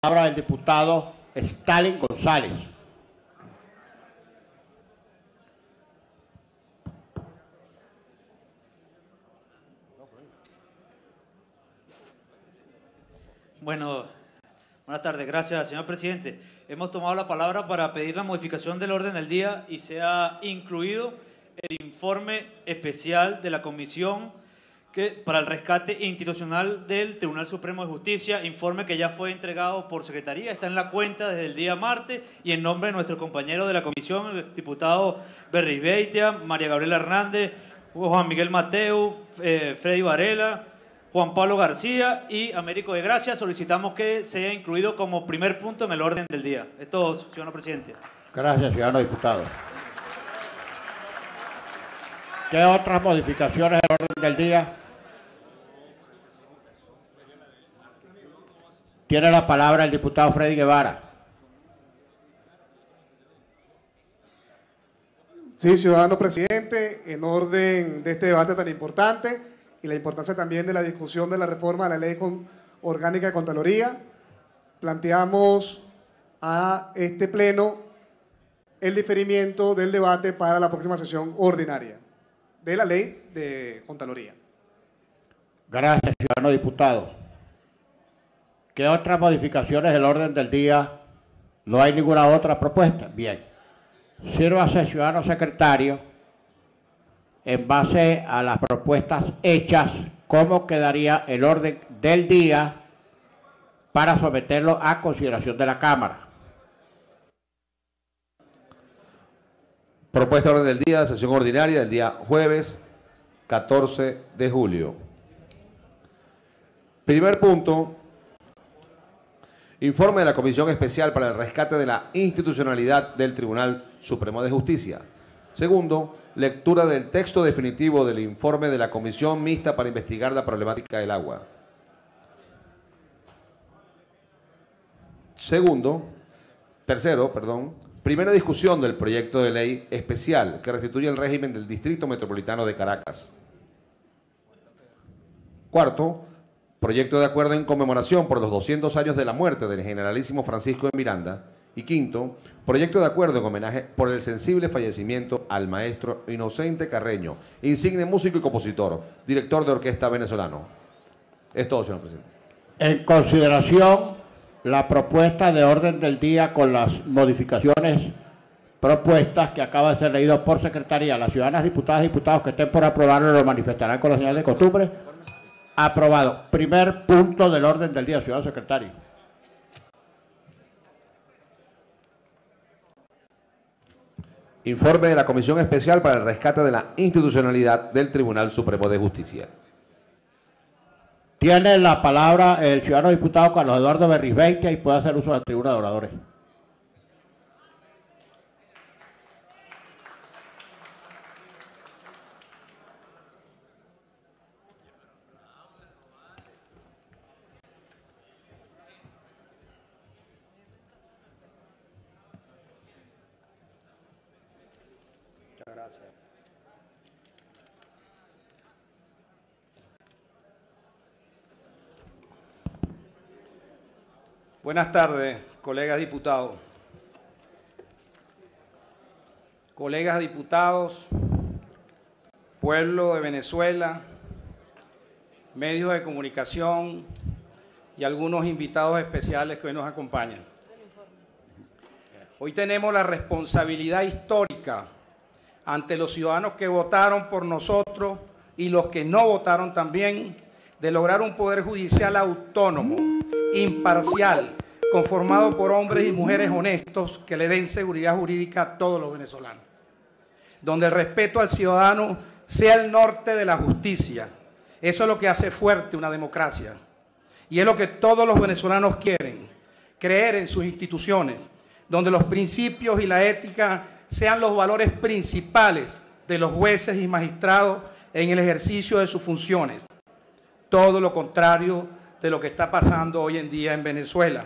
palabra el diputado Stalin González. Bueno, buenas tardes. Gracias, señor presidente. Hemos tomado la palabra para pedir la modificación del orden del día y se ha incluido el informe especial de la Comisión para el Rescate Institucional del Tribunal Supremo de Justicia, informe que ya fue entregado por Secretaría, está en la cuenta desde el día martes, y en nombre de nuestro compañero de la comisión, el diputado Berrizbeitia, María Gabriela Hernández, Juan Miguel Mateu, Freddy Varela, Juan Pablo García y Américo de Gracia, solicitamos que sea incluido como primer punto en el orden del día. Esto, ciudadano presidente. Gracias, ciudadano diputado. ¿Qué otras modificaciones del orden del día? Tiene la palabra el diputado Freddy Guevara. Sí, ciudadano presidente, en orden de este debate tan importante y la importancia también de la discusión de la reforma de la Ley Orgánica de Contraloría, planteamos a este pleno el diferimiento del debate para la próxima sesión ordinaria de la Ley de Contraloría. Gracias, ciudadano diputado. ¿Qué otras modificaciones del orden del día? ¿No hay ninguna otra propuesta? Bien. Sírvase, ciudadano secretario, en base a las propuestas hechas, cómo quedaría el orden del día para someterlo a consideración de la Cámara. Propuesta de orden del día, sesión ordinaria del día jueves 14 de julio. Primer punto. Informe de la Comisión Especial para el Rescate de la Institucionalidad del Tribunal Supremo de Justicia. Segundo, lectura del texto definitivo del informe de la Comisión Mixta para investigar la problemática del agua. Tercero, primera discusión del proyecto de ley especial que restituye el régimen del Distrito Metropolitano de Caracas. Cuarto, proyecto de acuerdo en conmemoración por los 200 años de la muerte del generalísimo Francisco de Miranda. Y quinto, proyecto de acuerdo en homenaje por el sensible fallecimiento al maestro Inocente Carreño, insigne músico y compositor, director de orquesta venezolano. Es todo, señor presidente. En consideración, la propuesta de orden del día con las modificaciones propuestas que acaba de ser leído por Secretaría. Las ciudadanas diputadas y diputados que estén por aprobarlo lo manifestarán con la señal de costumbre. Aprobado. Primer punto del orden del día, ciudadano secretario. Informe de la Comisión Especial para el Rescate de la Institucionalidad del Tribunal Supremo de Justicia. Tiene la palabra el ciudadano diputado Carlos Eduardo Berrizbeitia y puede hacer uso de la tribuna de oradores. Buenas tardes, colegas diputados. Colegas diputados, pueblo de Venezuela, medios de comunicación y algunos invitados especiales que hoy nos acompañan. Hoy tenemos la responsabilidad histórica ante los ciudadanos que votaron por nosotros y los que no votaron también, de lograr un poder judicial autónomo, imparcial, conformado por hombres y mujeres honestos que le den seguridad jurídica a todos los venezolanos, donde el respeto al ciudadano sea el norte de la justicia. Eso es lo que hace fuerte una democracia y es lo que todos los venezolanos quieren, creer en sus instituciones, donde los principios y la ética sean los valores principales de los jueces y magistrados en el ejercicio de sus funciones. Todo lo contrario de lo que está pasando hoy en día en Venezuela.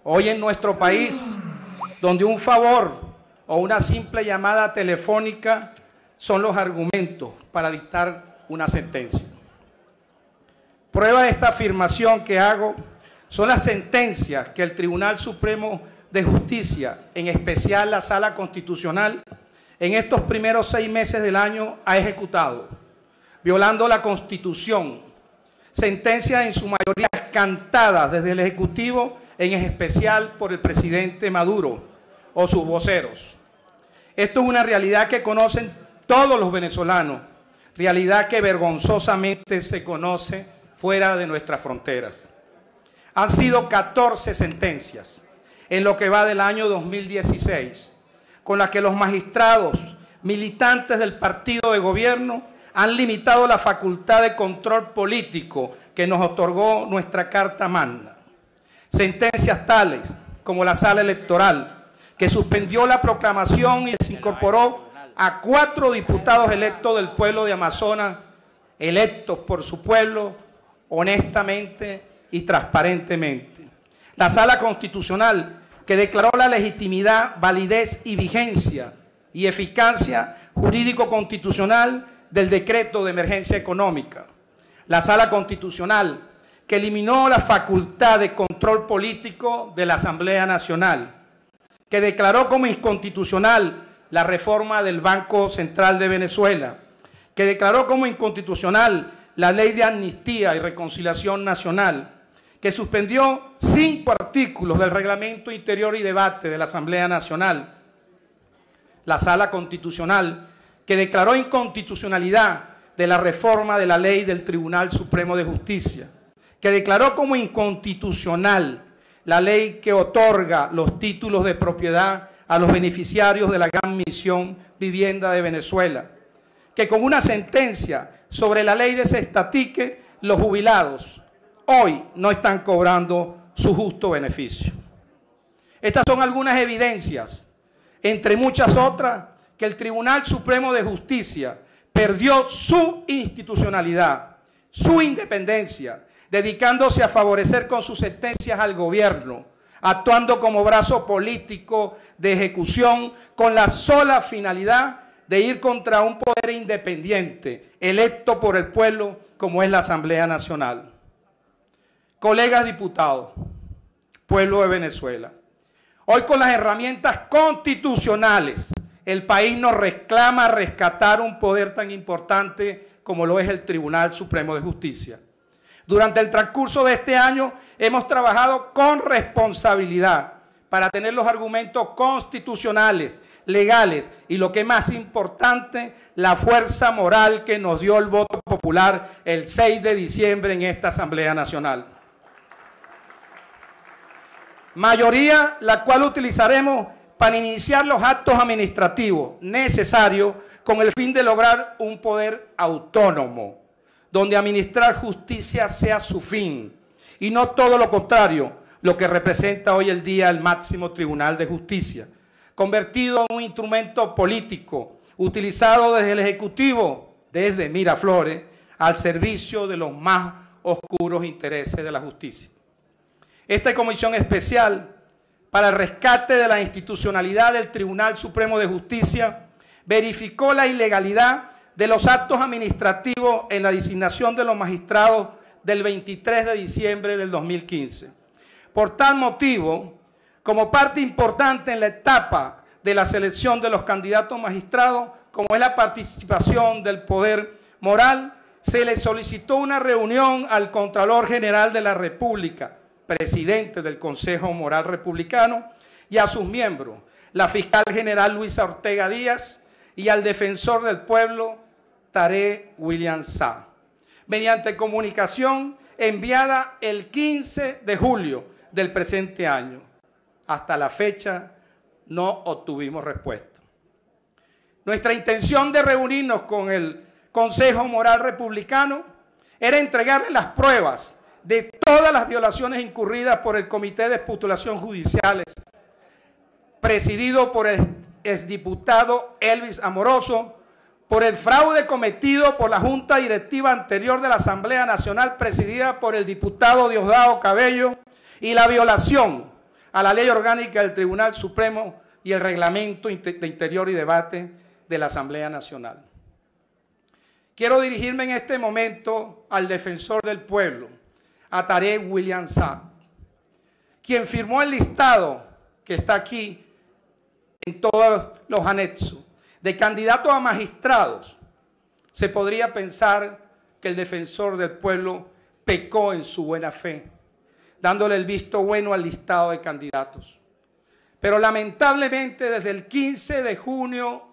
Hoy en nuestro país, donde un favor o una simple llamada telefónica son los argumentos para dictar una sentencia. Prueba de esta afirmación que hago son las sentencias que el Tribunal Supremo de Justicia, en especial la Sala Constitucional, en estos primeros 6 meses del año ha ejecutado, violando la Constitución. Sentencias en su mayoría cantadas desde el Ejecutivo, en especial por el presidente Maduro o sus voceros. Esto es una realidad que conocen todos los venezolanos, realidad que vergonzosamente se conoce fuera de nuestras fronteras. Han sido 14 sentencias en lo que va del año 2016, con las que los magistrados militantes del partido de gobierno han limitado la facultad de control político que nos otorgó nuestra Carta Magna. Sentencias tales como la Sala Electoral, que suspendió la proclamación y desincorporó a 4 diputados electos del pueblo de Amazonas, electos por su pueblo honestamente y transparentemente. La Sala Constitucional, que declaró la legitimidad, validez y vigencia y eficacia jurídico-constitucional del decreto de emergencia económica. La Sala Constitucional, que eliminó la facultad de control político de la Asamblea Nacional, que declaró como inconstitucional la reforma del Banco Central de Venezuela, que declaró como inconstitucional la Ley de Amnistía y Reconciliación Nacional, que suspendió 5 artículos del Reglamento Interior y Debate de la Asamblea Nacional. La Sala Constitucional, que declaró inconstitucionalidad de la reforma de la ley del Tribunal Supremo de Justicia, que declaró como inconstitucional la ley que otorga los títulos de propiedad a los beneficiarios de la Gran Misión Vivienda de Venezuela, que con una sentencia sobre la ley de Cestatique, los jubilados hoy no están cobrando su justo beneficio. Estas son algunas evidencias, entre muchas otras, que el Tribunal Supremo de Justicia perdió su institucionalidad, su independencia, dedicándose a favorecer con sus sentencias al gobierno, actuando como brazo político de ejecución con la sola finalidad de ir contra un poder independiente, electo por el pueblo, como es la Asamblea Nacional. Colegas diputados, pueblo de Venezuela, hoy con las herramientas constitucionales, el país nos reclama rescatar un poder tan importante como lo es el Tribunal Supremo de Justicia. Durante el transcurso de este año hemos trabajado con responsabilidad para tener los argumentos constitucionales, legales y, lo que es más importante, la fuerza moral que nos dio el voto popular el 6 de diciembre en esta Asamblea Nacional. Mayoría la cual utilizaremos para iniciar los actos administrativos necesarios con el fin de lograr un poder autónomo, donde administrar justicia sea su fin, y no todo lo contrario, lo que representa hoy el día el máximo Tribunal de Justicia, convertido en un instrumento político, utilizado desde el Ejecutivo, desde Miraflores, al servicio de los más oscuros intereses de la justicia. Esta comisión especial para el rescate de la institucionalidad del Tribunal Supremo de Justicia verificó la ilegalidad de los actos administrativos en la designación de los magistrados del 23 de diciembre del 2015. Por tal motivo, como parte importante en la etapa de la selección de los candidatos magistrados, como es la participación del poder moral, se le solicitó una reunión al Contralor General de la República, presidente del Consejo Moral Republicano, y a sus miembros, la fiscal general Luisa Ortega Díaz y al defensor del pueblo, Tarek William Saab, mediante comunicación enviada el 15 de julio del presente año. Hasta la fecha no obtuvimos respuesta. Nuestra intención de reunirnos con el Consejo Moral Republicano era entregarle las pruebas de todas las violaciones incurridas por el Comité de Postulación Judiciales, presidido por el exdiputado Elvis Amoroso, por el fraude cometido por la Junta Directiva anterior de la Asamblea Nacional, presidida por el diputado Diosdado Cabello, y la violación a la Ley Orgánica del Tribunal Supremo y el Reglamento de Interior y Debate de la Asamblea Nacional. Quiero dirigirme en este momento al defensor del pueblo, a Tarek William Saab, quien firmó el listado que está aquí en todos los anexos de candidatos a magistrados, se podría pensar que el defensor del pueblo pecó en su buena fe, dándole el visto bueno al listado de candidatos. Pero lamentablemente desde el 15 de junio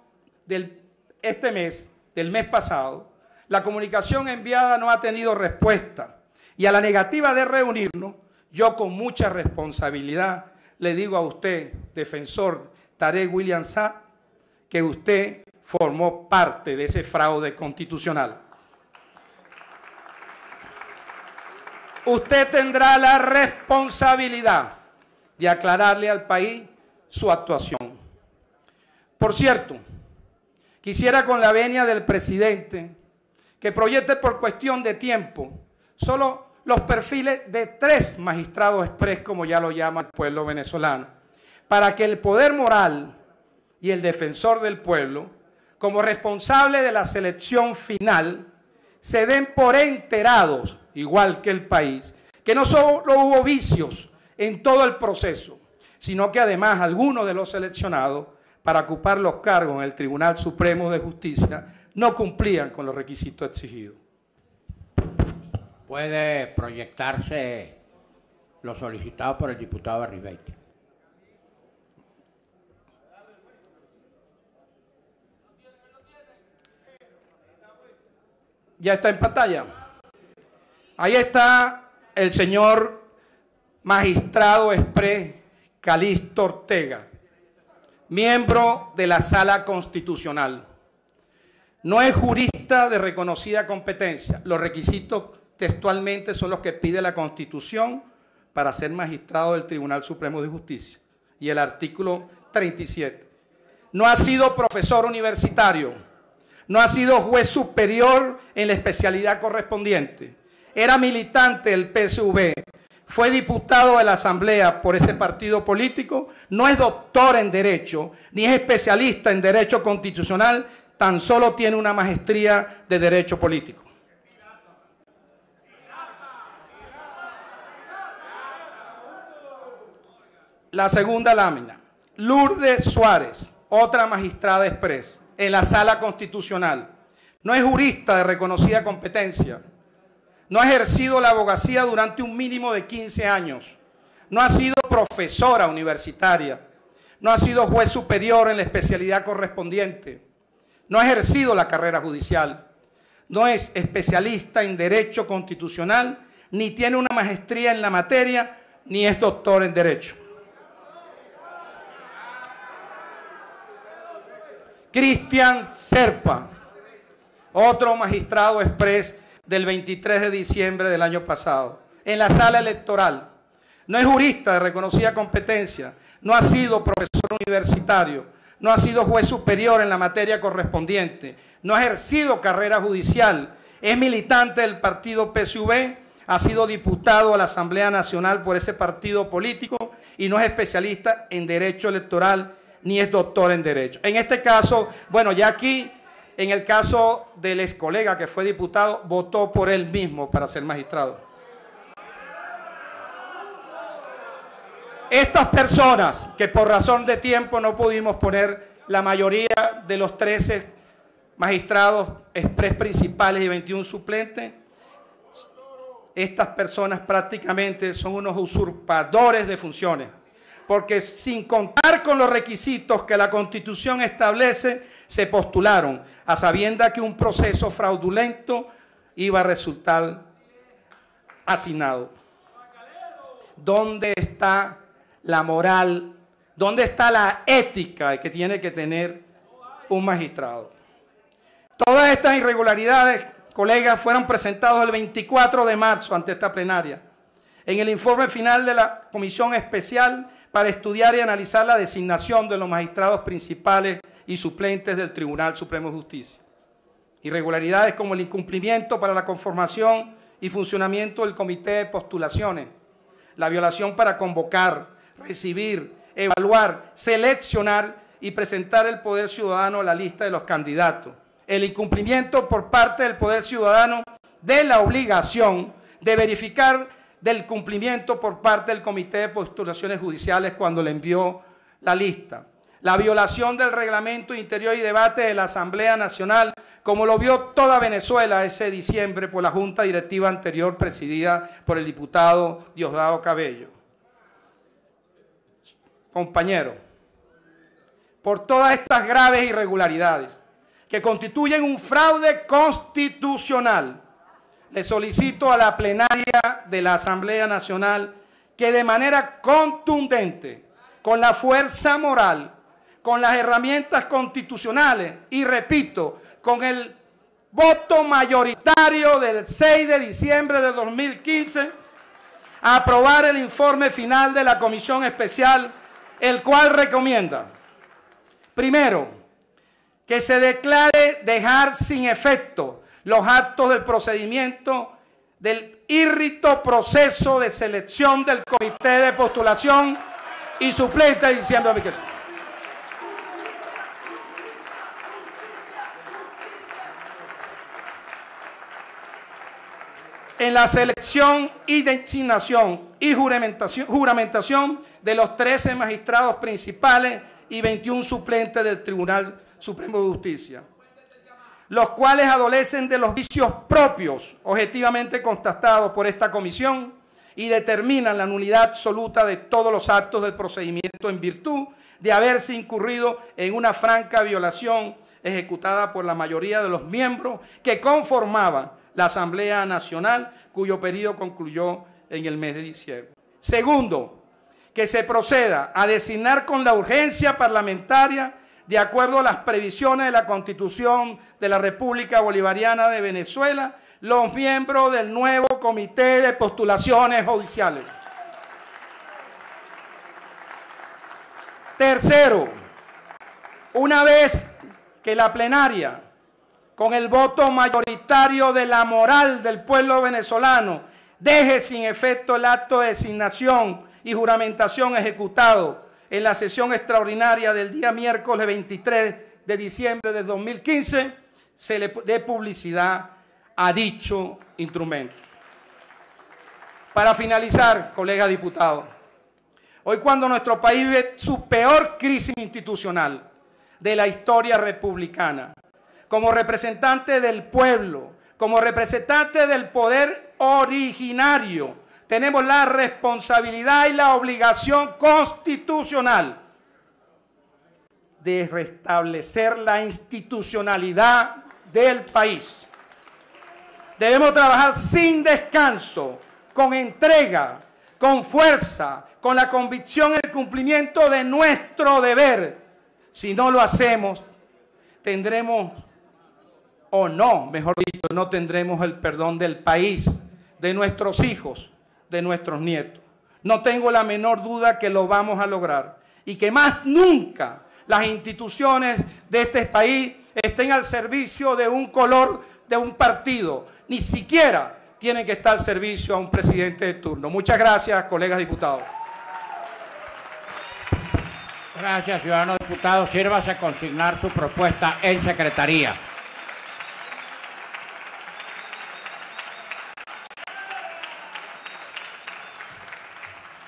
del mes pasado, la comunicación enviada no ha tenido respuesta. Y a la negativa de reunirnos, yo con mucha responsabilidad le digo a usted, defensor Tarek William Saab, que usted formó parte de ese fraude constitucional. Usted tendrá la responsabilidad de aclararle al país su actuación. Por cierto, quisiera con la venia del presidente que proyecte por cuestión de tiempo solo los perfiles de 3 magistrados express, como ya lo llama el pueblo venezolano, para que el poder moral y el defensor del pueblo, como responsable de la selección final, se den por enterados, igual que el país, que no solo hubo vicios en todo el proceso, sino que además algunos de los seleccionados para ocupar los cargos en el Tribunal Supremo de Justicia no cumplían con los requisitos exigidos. Puede proyectarse lo solicitado por el diputado Arribeiti. Ya está en pantalla. Ahí está el señor magistrado exprés Calixto Ortega, miembro de la Sala Constitucional. No es jurista de reconocida competencia. Los requisitos textualmente son los que pide la Constitución para ser magistrado del Tribunal Supremo de Justicia. Y el artículo 37. No ha sido profesor universitario. No ha sido juez superior en la especialidad correspondiente. Era militante del PSV. Fue diputado de la Asamblea por ese partido político. No es doctor en Derecho, ni es especialista en Derecho Constitucional. Tan solo tiene una maestría de Derecho Político. La segunda lámina. Lourdes Suárez, otra magistrada express en la Sala Constitucional. No es jurista de reconocida competencia. No ha ejercido la abogacía durante un mínimo de 15 años. No ha sido profesora universitaria. No ha sido juez superior en la especialidad correspondiente. No ha ejercido la carrera judicial. No es especialista en Derecho Constitucional, ni tiene una maestría en la materia, ni es doctor en Derecho. Cristian Serpa, otro magistrado exprés del 23 de diciembre del año pasado, en la Sala Electoral. No es jurista de reconocida competencia, no ha sido profesor universitario, no ha sido juez superior en la materia correspondiente, no ha ejercido carrera judicial, es militante del partido PSV, ha sido diputado a la Asamblea Nacional por ese partido político y no es especialista en Derecho Electoral ni es doctor en Derecho. En este caso, bueno, ya aquí, en el caso del ex colega que fue diputado, votó por él mismo para ser magistrado. Estas personas, que por razón de tiempo no pudimos poner la mayoría de los 13 magistrados exprés principales y 21 suplentes, estas personas prácticamente son unos usurpadores de funciones, porque sin contar con los requisitos que la Constitución establece, se postularon a sabiendas que un proceso fraudulento iba a resultar asignado. ¿Dónde está la moral? ¿Dónde está la ética que tiene que tener un magistrado? Todas estas irregularidades, colegas, fueron presentados el 24 de marzo ante esta plenaria, en el informe final de la Comisión Especial para estudiar y analizar la designación de los magistrados principales y suplentes del Tribunal Supremo de Justicia. Irregularidades como el incumplimiento para la conformación y funcionamiento del Comité de Postulaciones, la violación para convocar, recibir, evaluar, seleccionar y presentar al Poder Ciudadano la lista de los candidatos, el incumplimiento por parte del Poder Ciudadano de la obligación de verificar del cumplimiento por parte del Comité de Postulaciones Judiciales cuando le envió la lista. La violación del reglamento interior y debate de la Asamblea Nacional, como lo vio toda Venezuela ese diciembre por la Junta Directiva anterior presidida por el diputado Diosdado Cabello. Compañero, por todas estas graves irregularidades que constituyen un fraude constitucional, le solicito a la plenaria de la Asamblea Nacional que de manera contundente, con la fuerza moral, con las herramientas constitucionales y, repito, con el voto mayoritario del 6 de diciembre de 2015, a aprobar el informe final de la Comisión Especial, el cual recomienda, primero, que se declare dejar sin efecto los actos del procedimiento del írrito proceso de selección del Comité de Postulación y suplente de diciembre de 2015. En la selección y designación y juramentación de los 13 magistrados principales y 21 suplentes del Tribunal Supremo de Justicia, los cuales adolecen de los vicios propios objetivamente constatados por esta comisión y determinan la nulidad absoluta de todos los actos del procedimiento en virtud de haberse incurrido en una franca violación ejecutada por la mayoría de los miembros que conformaban la Asamblea Nacional, cuyo periodo concluyó en el mes de diciembre. Segundo, que se proceda a designar con la urgencia parlamentaria, de acuerdo a las previsiones de la Constitución de la República Bolivariana de Venezuela, los miembros del nuevo Comité de Postulaciones Judiciales. Tercero, una vez que la plenaria, con el voto mayoritario de la moral del pueblo venezolano, deje sin efecto el acto de designación y juramentación ejecutado en la sesión extraordinaria del día miércoles 23 de diciembre de 2015, se le dé publicidad a dicho instrumento. Para finalizar, colegas diputados, hoy cuando nuestro país vive su peor crisis institucional de la historia republicana, como representante del pueblo, como representante del poder originario, tenemos la responsabilidad y la obligación constitucional de restablecer la institucionalidad del país. Debemos trabajar sin descanso, con entrega, con fuerza, con la convicción en el cumplimiento de nuestro deber. Si no lo hacemos, tendremos, o no, mejor dicho, no tendremos el perdón del país, de nuestros hijos, de nuestros nietos. No tengo la menor duda que lo vamos a lograr y que más nunca las instituciones de este país estén al servicio de un color, de un partido, ni siquiera tienen que estar al servicio a un presidente de turno. Muchas gracias, colegas diputados. Gracias, ciudadano diputado. Sírvase a consignar su propuesta en secretaría.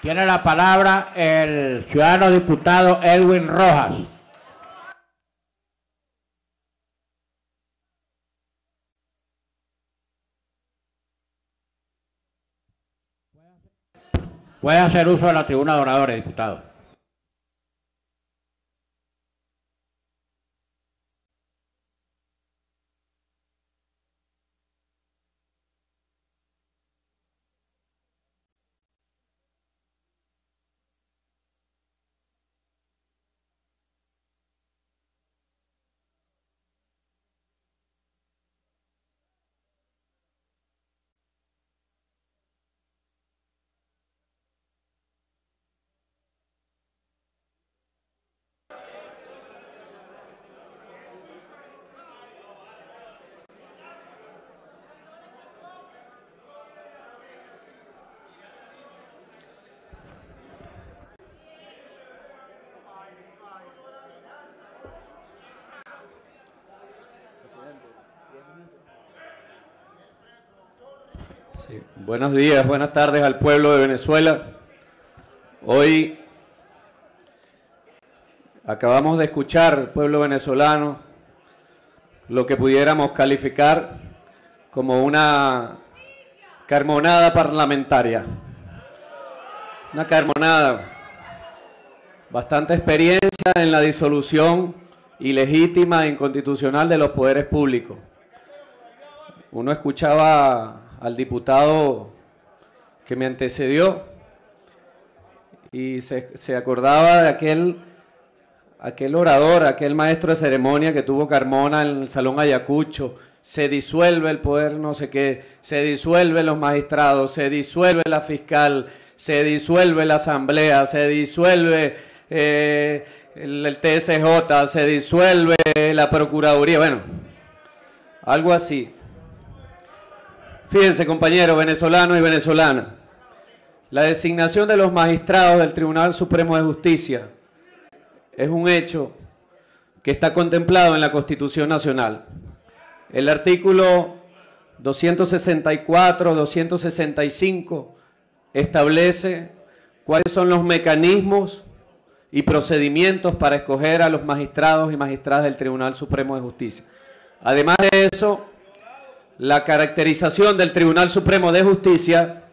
Tiene la palabra el ciudadano diputado Edwin Rojas. Puede hacer uso de la tribuna de oradores, diputado. Sí. Buenos días, buenas tardes al pueblo de Venezuela. Hoy acabamos de escuchar, pueblo venezolano, lo que pudiéramos calificar como una carmonada parlamentaria. Una carmonada. Bastante experiencia en la disolución ilegítima e inconstitucional de los poderes públicos. Uno escuchaba al diputado que me antecedió y se acordaba de aquel orador, aquel maestro de ceremonia que tuvo Carmona en el Salón Ayacucho. Se disuelve el poder no sé qué, se disuelven los magistrados, se disuelve la fiscal, se disuelve la asamblea, se disuelve el TSJ, se disuelve la Procuraduría, bueno, algo así. Fíjense, compañeros venezolanos y venezolanas, la designación de los magistrados del Tribunal Supremo de Justicia es un hecho que está contemplado en la Constitución Nacional. El artículo 264, 265 establece cuáles son los mecanismos y procedimientos para escoger a los magistrados y magistradas del Tribunal Supremo de Justicia. Además de eso, la caracterización del Tribunal Supremo de Justicia,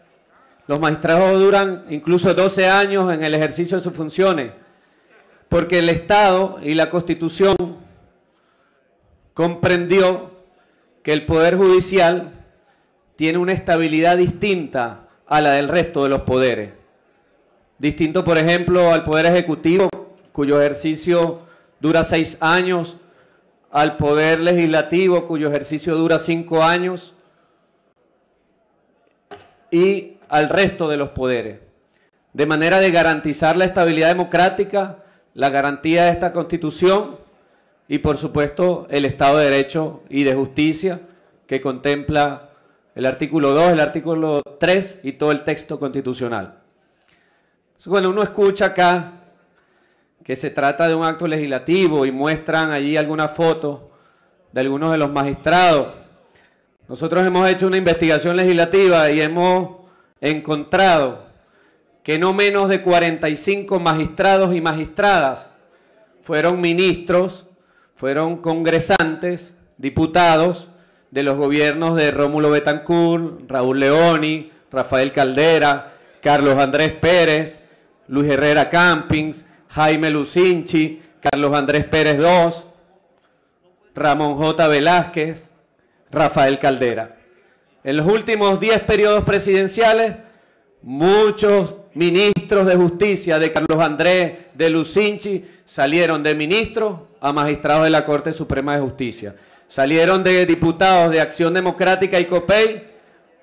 los magistrados duran incluso 12 años en el ejercicio de sus funciones, porque el Estado y la Constitución comprendió que el Poder Judicial tiene una estabilidad distinta a la del resto de los poderes. Distinto, por ejemplo, al Poder Ejecutivo, cuyo ejercicio dura 6 años, al Poder Legislativo, cuyo ejercicio dura 5 años, y al resto de los poderes. De manera de garantizar la estabilidad democrática, la garantía de esta Constitución y, por supuesto, el Estado de Derecho y de Justicia que contempla el artículo 2, el artículo 3 y todo el texto constitucional. Entonces, cuando uno escucha acá que se trata de un acto legislativo y muestran allí algunas fotos de algunos de los magistrados, nosotros hemos hecho una investigación legislativa y hemos encontrado que no menos de 45 magistrados y magistradas fueron ministros, fueron congresantes, diputados de los gobiernos de Rómulo Betancourt, Raúl Leoni, Rafael Caldera, Carlos Andrés Pérez, Luis Herrera Campins, Jaime Lucinchi, Carlos Andrés Pérez II, Ramón J. Velázquez, Rafael Caldera. En los últimos 10 periodos presidenciales, muchos ministros de justicia de Carlos Andrés, de Lucinchi, salieron de ministros a magistrados de la Corte Suprema de Justicia. Salieron de diputados de Acción Democrática y COPEI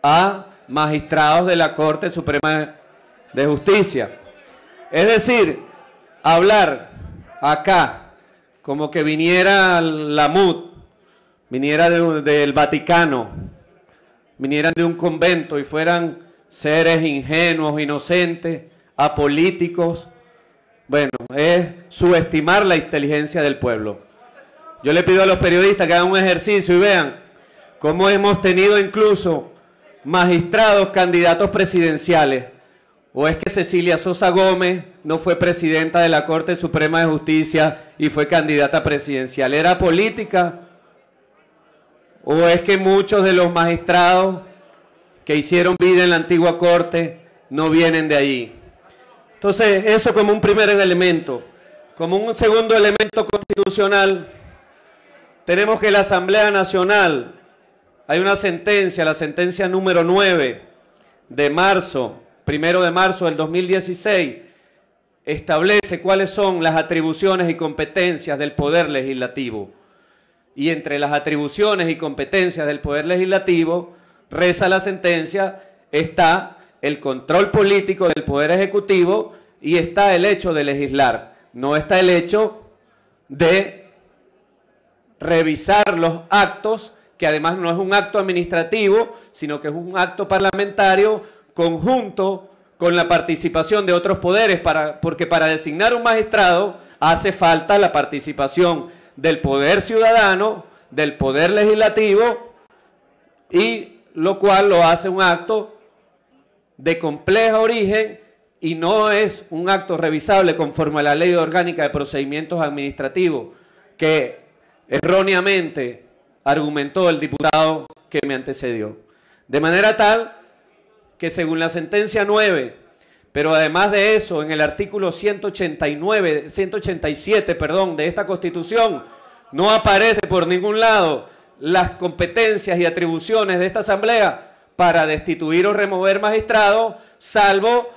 a magistrados de la Corte Suprema de Justicia. Es decir, hablar acá como que viniera la MUD, viniera del Vaticano, vinieran de un convento y fueran seres ingenuos, inocentes, apolíticos, bueno, es subestimar la inteligencia del pueblo. Yo le pido a los periodistas que hagan un ejercicio y vean cómo hemos tenido incluso magistrados candidatos presidenciales. ¿O es que Cecilia Sosa Gómez no fue presidenta de la Corte Suprema de Justicia y fue candidata presidencial? ¿Era política? ¿O es que muchos de los magistrados que hicieron vida en la antigua Corte no vienen de allí? Entonces, eso como un primer elemento. Como un segundo elemento constitucional, tenemos que la Asamblea Nacional, hay una sentencia, la sentencia número 9 de marzo, 1 de marzo del 2016, establece cuáles son las atribuciones y competencias del Poder Legislativo. Y entre las atribuciones y competencias del Poder Legislativo, reza la sentencia, está el control político del Poder Ejecutivo y está el hecho de legislar. No está el hecho de revisar los actos, que además no es un acto administrativo, sino que es un acto parlamentario conjunto con la participación de otros poderes, porque para designar un magistrado hace falta la participación del poder ciudadano, del poder legislativo y lo cual lo hace un acto de complejo origen y no es un acto revisable conforme a la Ley Orgánica de Procedimientos Administrativos que erróneamente argumentó el diputado que me antecedió. De manera tal que según la sentencia 9, pero además de eso, en el artículo 187, de esta Constitución, no aparece por ningún lado las competencias y atribuciones de esta Asamblea para destituir o remover magistrados, salvo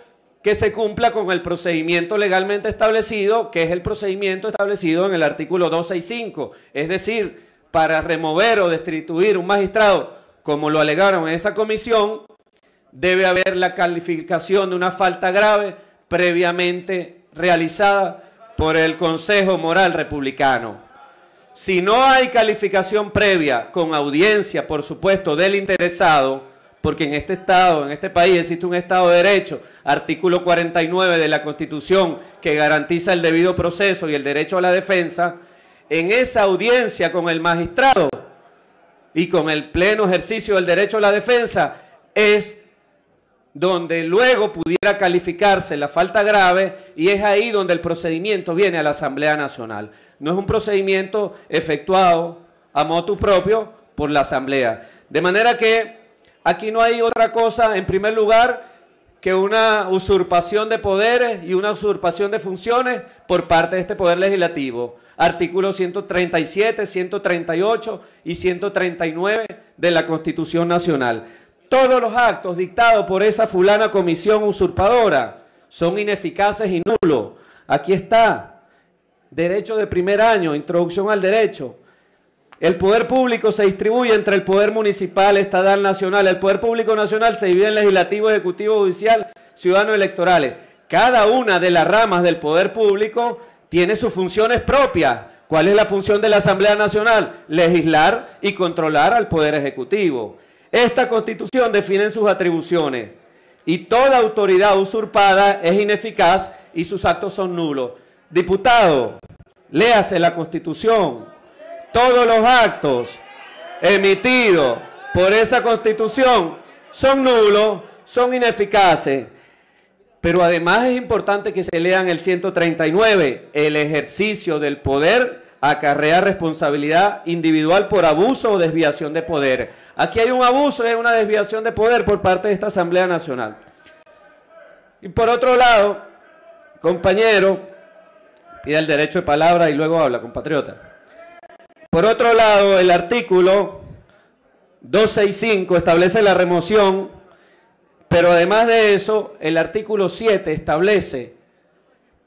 que se cumpla con el procedimiento legalmente establecido, que es el procedimiento establecido en el artículo 265. Es decir, para remover o destituir un magistrado, como lo alegaron en esa comisión, debe haber la calificación de una falta grave previamente realizada por el Consejo Moral Republicano. Si no hay calificación previa, con audiencia, por supuesto, del interesado, porque en este Estado, en este país existe un Estado de Derecho, artículo 49 de la Constitución, que garantiza el debido proceso y el derecho a la defensa, en esa audiencia con el magistrado y con el pleno ejercicio del derecho a la defensa, es donde luego pudiera calificarse la falta grave y es ahí donde el procedimiento viene a la Asamblea Nacional. No es un procedimiento efectuado a motu propio por la Asamblea. De manera que aquí no hay otra cosa, en primer lugar, que una usurpación de poderes y una usurpación de funciones por parte de este Poder Legislativo. Artículos 137, 138 y 139 de la Constitución Nacional. Todos los actos dictados por esa fulana comisión usurpadora son ineficaces y nulos. Aquí está, derecho de primer año, introducción al derecho. El poder público se distribuye entre el poder municipal, estatal, nacional. El poder público nacional se divide en legislativo, ejecutivo, judicial, ciudadanos, electorales. Cada una de las ramas del poder público tiene sus funciones propias. ¿Cuál es la función de la Asamblea Nacional? Legislar y controlar al poder ejecutivo. Esta Constitución define sus atribuciones y toda autoridad usurpada es ineficaz y sus actos son nulos. Diputado, léase la Constitución. Todos los actos emitidos por esa Constitución son nulos, son ineficaces. Pero además es importante que se lean el 139. El ejercicio del poder acarrea responsabilidad individual por abuso o desviación de poder. Aquí hay un abuso y una desviación de poder por parte de esta Asamblea Nacional. Y por otro lado, compañero, pide el derecho de palabra y luego habla, compatriota. Por otro lado, el artículo 265 establece la remoción, pero además de eso, el artículo 7 establece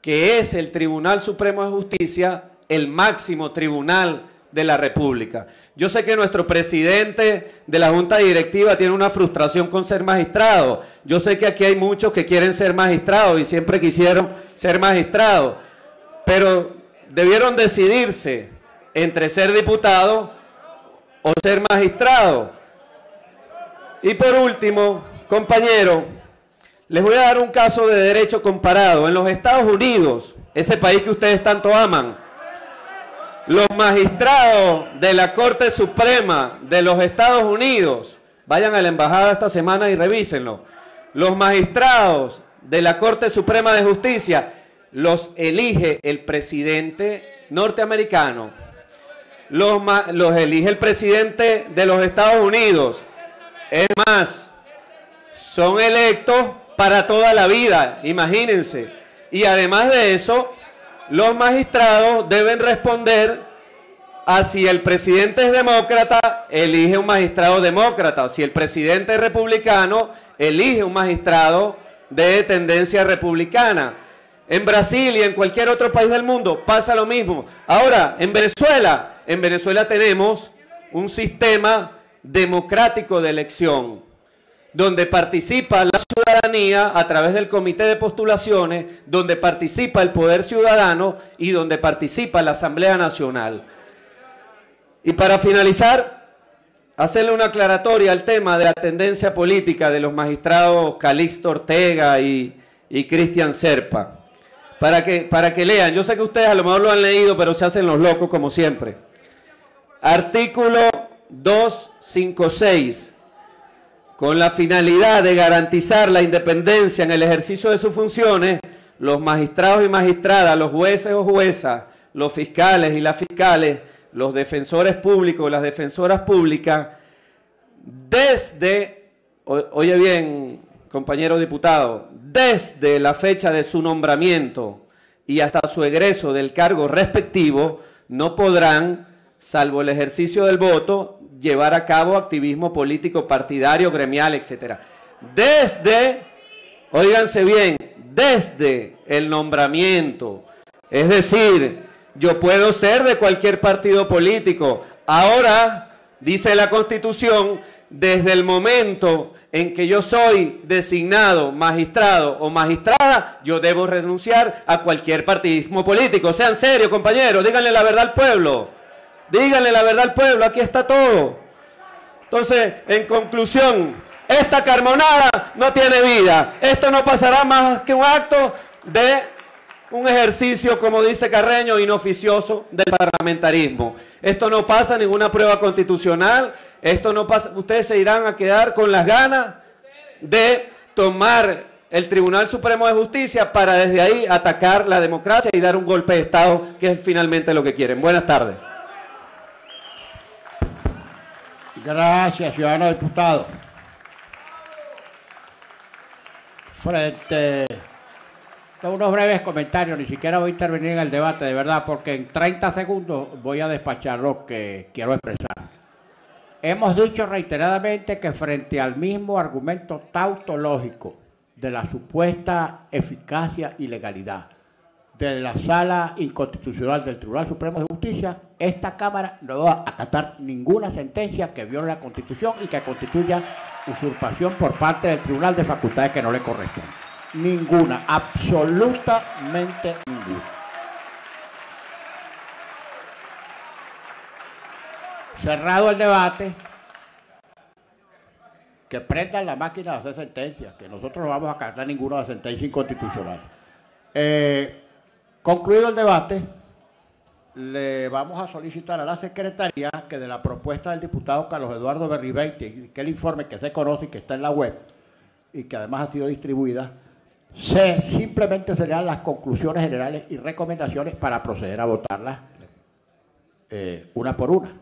que es el Tribunal Supremo de Justicia el máximo tribunal de la República. Yo sé que nuestro presidente de la Junta Directiva tiene una frustración con ser magistrado. Yo sé que aquí hay muchos que quieren ser magistrados y siempre quisieron ser magistrados, pero debieron decidirse entre ser diputado o ser magistrado. Y por último, compañero, les voy a dar un caso de derecho comparado. En los Estados Unidos, ese país que ustedes tanto aman, los magistrados de la Corte Suprema de los Estados Unidos, vayan a la embajada esta semana y revísenlo, los magistrados de la Corte Suprema de Justicia los elige el presidente norteamericano. Los elige el presidente de los Estados Unidos. Es más, son electos para toda la vida, imagínense. Y además de eso, los magistrados deben responder a si el presidente es demócrata, elige un magistrado demócrata. Si el presidente es republicano, elige un magistrado de tendencia republicana. En Brasil y en cualquier otro país del mundo pasa lo mismo. Ahora, en Venezuela tenemos un sistema democrático de elección, donde participa la ciudadanía a través del comité de postulaciones, donde participa el poder ciudadano y donde participa la Asamblea Nacional. Y para finalizar, hacerle una aclaratoria al tema de la tendencia política de los magistrados Calixto Ortega y Cristian Serpa. Para que lean, yo sé que ustedes a lo mejor lo han leído, pero se hacen los locos como siempre. Artículo 256. con la finalidad de garantizar la independencia en el ejercicio de sus funciones, los magistrados y magistradas, los jueces o juezas, los fiscales y las fiscales, los defensores públicos y las defensoras públicas, desde, oye bien, compañero diputado, desde la fecha de su nombramiento y hasta su egreso del cargo respectivo, no podrán, salvo el ejercicio del voto, llevar a cabo activismo político, partidario, gremial, etc. Desde, óiganse bien, desde el nombramiento. Es decir, yo puedo ser de cualquier partido político. Ahora, dice la Constitución, desde el momento en que yo soy designado magistrado o magistrada, yo debo renunciar a cualquier partidismo político. Sean serios, compañeros, díganle la verdad al pueblo. Díganle la verdad al pueblo, aquí está todo. Entonces, en conclusión, esta carmonada no tiene vida. Esto no pasará más que un acto de un ejercicio, como dice Carreño, inoficioso del parlamentarismo. Esto no pasa ninguna prueba constitucional. Esto no pasa. Ustedes se irán a quedar con las ganas de tomar el Tribunal Supremo de Justicia para desde ahí atacar la democracia y dar un golpe de Estado, que es finalmente lo que quieren. Buenas tardes. Gracias, ciudadano diputado. Unos breves comentarios, ni siquiera voy a intervenir en el debate, de verdad, porque en 30 segundos voy a despachar lo que quiero expresar. Hemos dicho reiteradamente que frente al mismo argumento tautológico de la supuesta eficacia y legalidad de la Sala Inconstitucional del Tribunal Supremo de Justicia, esta Cámara no va a acatar ninguna sentencia que viole la Constitución y que constituya usurpación por parte del Tribunal de facultades que no le corresponden. Ninguna, absolutamente ninguna. Cerrado el debate, que prendan la máquina de hacer sentencias, que nosotros no vamos a acatar ninguna sentencia inconstitucional. Concluido el debate, le vamos a solicitar a la Secretaría que de la propuesta del diputado Carlos Eduardo Berribeite, que el informe que se conoce y que está en la web y que además ha sido distribuida, simplemente se lean las conclusiones generales y recomendaciones para proceder a votarlas una por una.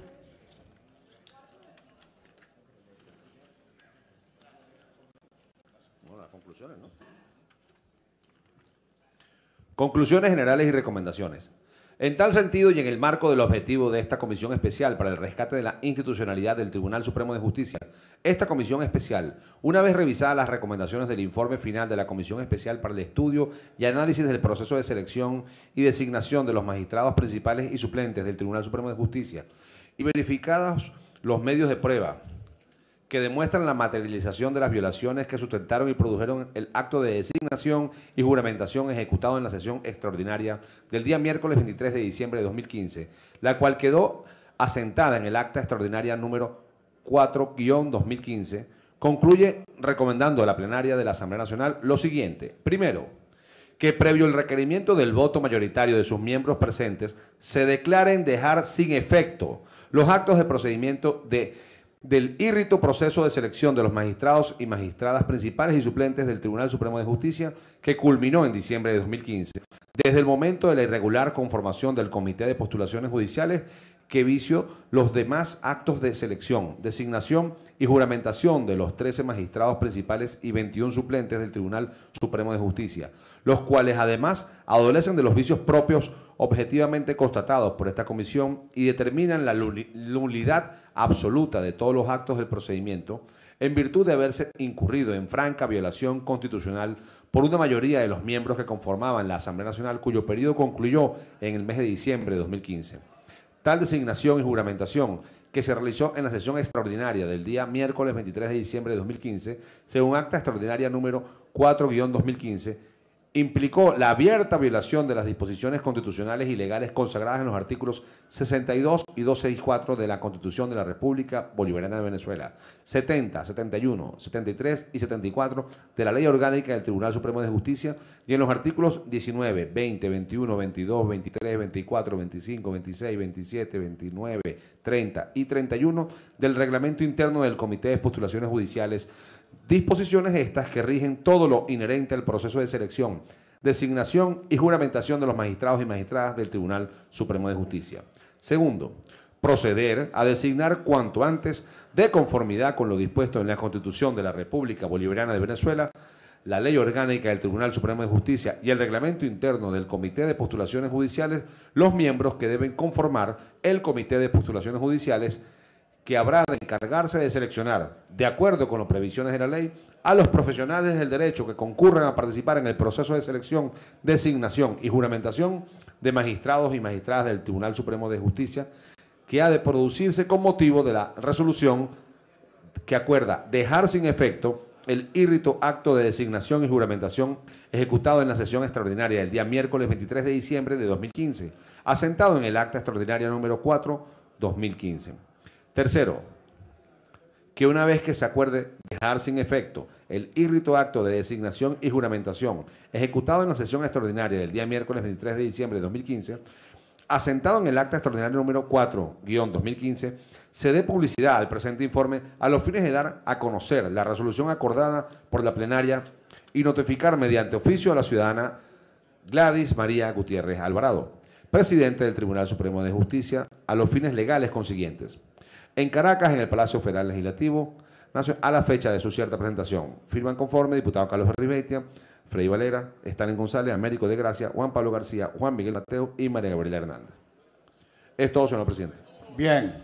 Conclusiones generales y recomendaciones. En tal sentido y en el marco del objetivo de esta Comisión Especial para el Rescate de la Institucionalidad del Tribunal Supremo de Justicia, esta Comisión Especial, una vez revisadas las recomendaciones del informe final de la Comisión Especial para el Estudio y Análisis del Proceso de Selección y Designación de los Magistrados Principales y Suplentes del Tribunal Supremo de Justicia, y verificados los medios de prueba que demuestran la materialización de las violaciones que sustentaron y produjeron el acto de designación y juramentación ejecutado en la sesión extraordinaria del día miércoles 23 de diciembre de 2015, la cual quedó asentada en el acta extraordinaria número 4-2015, concluye recomendando a la plenaria de la Asamblea Nacional lo siguiente. Primero, que previo el requerimiento del voto mayoritario de sus miembros presentes, se declaren dejar sin efecto los actos de procedimiento del írrito proceso de selección de los magistrados y magistradas principales y suplentes del Tribunal Supremo de Justicia que culminó en diciembre de 2015, desde el momento de la irregular conformación del Comité de Postulaciones Judiciales que vició los demás actos de selección, designación y juramentación de los 13 magistrados principales y 21 suplentes del Tribunal Supremo de Justicia, los cuales además adolecen de los vicios propios objetivamente constatados por esta comisión y determinan la nulidad absoluta de todos los actos del procedimiento en virtud de haberse incurrido en franca violación constitucional por una mayoría de los miembros que conformaban la Asamblea Nacional, cuyo periodo concluyó en el mes de diciembre de 2015. Tal designación y juramentación, que se realizó en la sesión extraordinaria del día miércoles 23 de diciembre de 2015, según acta extraordinaria número 4-2015, implicó la abierta violación de las disposiciones constitucionales y legales consagradas en los artículos 62 y 264 de la Constitución de la República Bolivariana de Venezuela, 70, 71, 73 y 74 de la Ley Orgánica del Tribunal Supremo de Justicia y en los artículos 19, 20, 21, 22, 23, 24, 25, 26, 27, 29, 30 y 31 del Reglamento Interno del Comité de Postulaciones Judiciales, Disposiciones estas que rigen todo lo inherente al proceso de selección, designación y juramentación de los magistrados y magistradas del Tribunal Supremo de Justicia. Segundo, proceder a designar cuanto antes, de conformidad con lo dispuesto en la Constitución de la República Bolivariana de Venezuela, la Ley Orgánica del Tribunal Supremo de Justicia y el reglamento interno del Comité de Postulaciones Judiciales, los miembros que deben conformar el Comité de Postulaciones Judiciales, que habrá de encargarse de seleccionar, de acuerdo con las previsiones de la ley, a los profesionales del derecho que concurran a participar en el proceso de selección, designación y juramentación de magistrados y magistradas del Tribunal Supremo de Justicia, que ha de producirse con motivo de la resolución que acuerda dejar sin efecto el írrito acto de designación y juramentación ejecutado en la sesión extraordinaria del día miércoles 23 de diciembre de 2015, asentado en el acta extraordinaria número 4/2015. Tercero, que una vez que se acuerde dejar sin efecto el írrito acto de designación y juramentación ejecutado en la sesión extraordinaria del día miércoles 23 de diciembre de 2015, asentado en el acta extraordinaria número 4/2015, se dé publicidad al presente informe a los fines de dar a conocer la resolución acordada por la plenaria y notificar mediante oficio a la ciudadana Gladys María Gutiérrez Alvarado, presidente del Tribunal Supremo de Justicia, a los fines legales consiguientes. En Caracas, en el Palacio Federal Legislativo, a la fecha de su cierta presentación. Firman conforme diputado Carlos Berribeitia, Freddy Valera, Stalin González, Américo de Gracia, Juan Pablo García, Juan Miguel Mateo y María Gabriela Hernández. Es todo, señor presidente. Bien.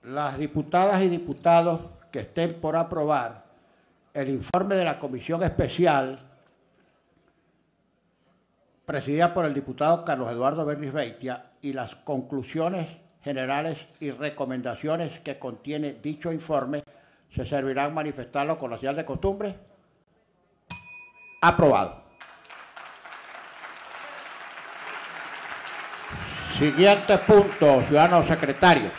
Las diputadas y diputados que estén por aprobar el informe de la Comisión Especial presidida por el diputado Carlos Eduardo Berribeitia y las conclusiones generales y recomendaciones que contiene dicho informe, se servirán manifestarlo con la señal de costumbre. Aprobado. Siguiente punto, ciudadano secretario.